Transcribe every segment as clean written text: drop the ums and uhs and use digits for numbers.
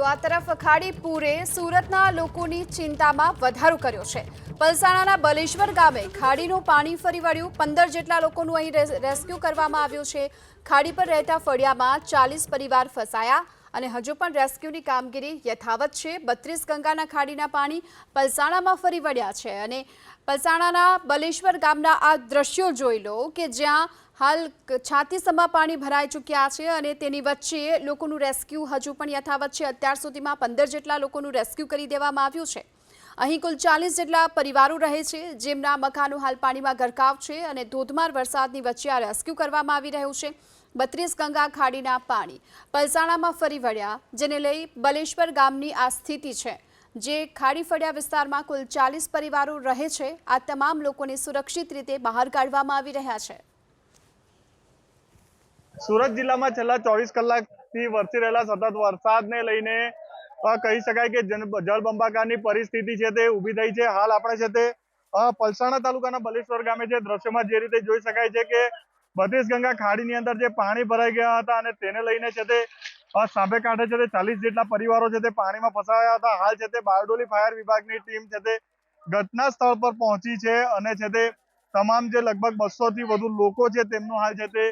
તો આ તરફ ખાડી પૂરે સુરતના લોકોની ચિંતામાં વધારો કર્યો છે। પલસાણાના બલેશ્વર ગામે ખાડીનું પાણી ફરી વળ્યું। 15 જેટલા લોકોનું અહીં રેસ્ક્યુ કરવામાં આવ્યું છે। ખાડી પર રહેતા ફળિયામાં 40 પરિવાર ફસાયા અને હજુ પણ રેસ્ક્યુની કામગીરી યથાવત છે। 32 ગંગાના ખાડીના પાણી પલસાણામાં ફરી વળ્યા છે અને પલસાણાના બલેશ્વર ગામના આ દ્રશ્યો જોઈ લો કે જ્યાં હાલ છાતીસમાં પાણી ભરાઈ ચૂક્યા છે અને તેની વચ્ચે લોકોનું રેસ્ક્યુ હજુ પણ યથાવત છે। અત્યાર સુધીમાં 15 જેટલા લોકોનું રેસ્ક્યુ કરી દેવામાં આવ્યું છે। અહીં કુલ 40 જેટલા પરિવારો રહે છે જેમના મકાનો હાલ પાણીમાં ગરકાવ છે અને ધોધમાર વરસાદની વચ્ચે આ રેસ્ક્યુ કરવામાં આવી રહ્યું છે। 32 ગંગા ખાડીના પાણી પલસાણામાં ફરી વળ્યા, જેને લઈ બલેશ્વર ગામની આ સ્થિતિ છે। જે ખાડી ફળિયા વિસ્તારમાં કુલ 40 પરિવારો રહે છે, આ તમામ લોકોને સુરક્ષિત રીતે બહાર કાઢવામાં આવી રહ્યા છે। સુરત જિલ્લામાં છેલ્લા 24 કલાકથી વરસી રહેલા સતત વરસાદને લઈને કહી શકાય કે જળબંબાકારની પરિસ્થિતિ છે તે ઊભી થઈ છે। હાલ આપણે છે તે પલસાણા તાલુકાના બલેશ્વર ગામે છે દ્રશ્યમાં જે રીતે જોઈ શકાય છે કે 32 ગંગા ખાડીની અંદર જે પાણી ભરાઈ ગયા હતા અને તેને લઈને છે તે સામે કાંઠે છે તે 40 જેટલા પરિવારો છે તે પાણીમાં ફસાયા હતા। હાલ છે તે બારડોલી ફાયર વિભાગની ટીમ છે તે ઘટના સ્થળ પર પહોંચી છે અને છે તે તમામ જે લગભગ 200 થી વધુ લોકો છે તેમનું હાલ છે તે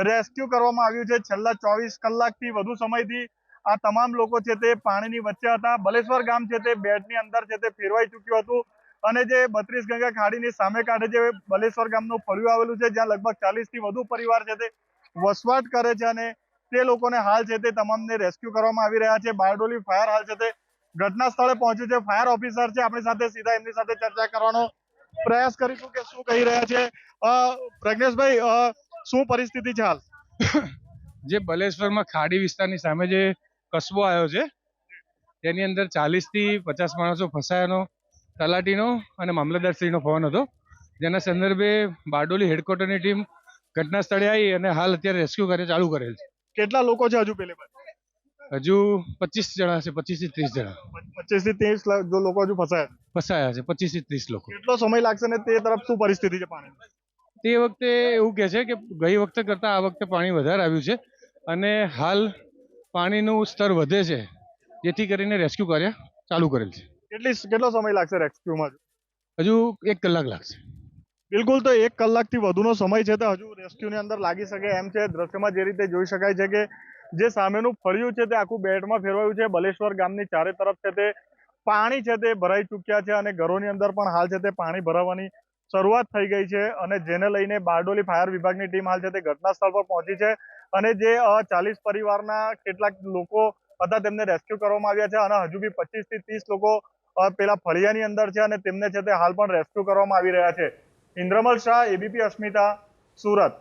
રેસ્ક્યુ કરવામાં આવ્યું છે। છેલ્લા 24 કલાકથી વધુ સમયથી આ તમામ લોકો છે તે પાણીની વચ્ચે હતા। બલેશ્વર ગામ છે તે બેટની અંદર છે તે ફેરવાઈ ચૂક્યું હતું અને જે 32 ગંગા ખાડીની સામે કાંઠે જે બલેશ્વર ગામનું ફળિયું આવેલું છે જ્યાં લગભગ 40 થી વધુ પરિવાર છે તે વસવાટ કરે છે અને તે લોકોને હાલ છે તે તમામને રેસ્ક્યુ કરવામાં આવી રહ્યા છે। બારડોલી ફાયર હાલ છે તે ઘટના સ્થળે પહોંચ્યું છે। ફાયર ઓફિસર છે આપણી સાથે, સીધા એમની સાથે ચર્ચા કરવાનો પ્રયાસ કરીશું કે શું કહી રહ્યા છે। પ્રજ્ઞેશભાઈ, શું પરિસ્થિતિ છે હાલ? જે બલેશ્વરમાં ખાડી વિસ્તારની સામે જે કસ્બો આવ્યો છે તેની અંદર 40 થી 50 માણસો ફસાયાનો તલાટીનો અને મામલતદારશ્રીનો ફોન હતો, જેના સંદર્ભે બારડોલી હેડક્વાર્ટરની ટીમ ઘટના સ્થળે આવી અને હાલ અત્યારે રેસ્ક્યુ કાર્ય ચાલુ કરેલ છે। કેટલા લોકો છે હજુ પેલે હજુ 25 જણા છે, 25 થી 30 જણા 25 થી 30 જો લોકો હજુ ફસાયા છે। 25 થી 30 લોકો। કેટલો સમય લાગશે ને તે તરફ શું પરિસ્થિતિ છે પાણી? તે વખતે એવું કહે છે કે ગઈ વખતે કરતાં આ વખતે પાણી વધારે આવ્યું છે અને હાલ પાણીનું સ્તર વધે છે, જેથી કરીને રેસ્ક્યુ કાર્ય ચાલુ કરેલ છે। કેટલો સમય લાગશે રેસ્ક્યુમાં? હજુ 1 કલાક લાગશે। બિલકુલ, તો 1 કલાકથી વધુનો સમય છે તો હજુ રેસ્ક્યુની અંદર લાગી શકે એમ છે। દ્રશ્યમાં જે રીતે જોઈ શકાય છે કે જે સામેનું ફળિયું છે તે આખું બેટમાં ફેરવાયું છે। બલેશ્વર ગામની ચારે તરફ છે તે પાણી છે તે ભરાઈ ચૂક્યા છે અને ઘરોની અંદર પણ હાલ છે તે પાણી ભરાવાની શરૂઆત થઈ ગઈ છે અને જેને લઈને બારડોલી ફાયર વિભાગની ટીમ હાલ છે તે ઘટના સ્થળ પર પહોંચી છે અને જે 40 પરિવારના કેટલાક લોકો હતા તેમને રેસ્ક્યુ કરવામાં આવ્યા છે અને હજુ બી 25 થી 30 લોકો પેલા ફળિયાની અંદર છે અને તેમને છે તે હાલ પણ રેસ્ક્યુ કરવામાં આવી રહ્યા છે। ઇન્દ્રમલ શાહ, એબીપી અસ્મિતા, સુરત।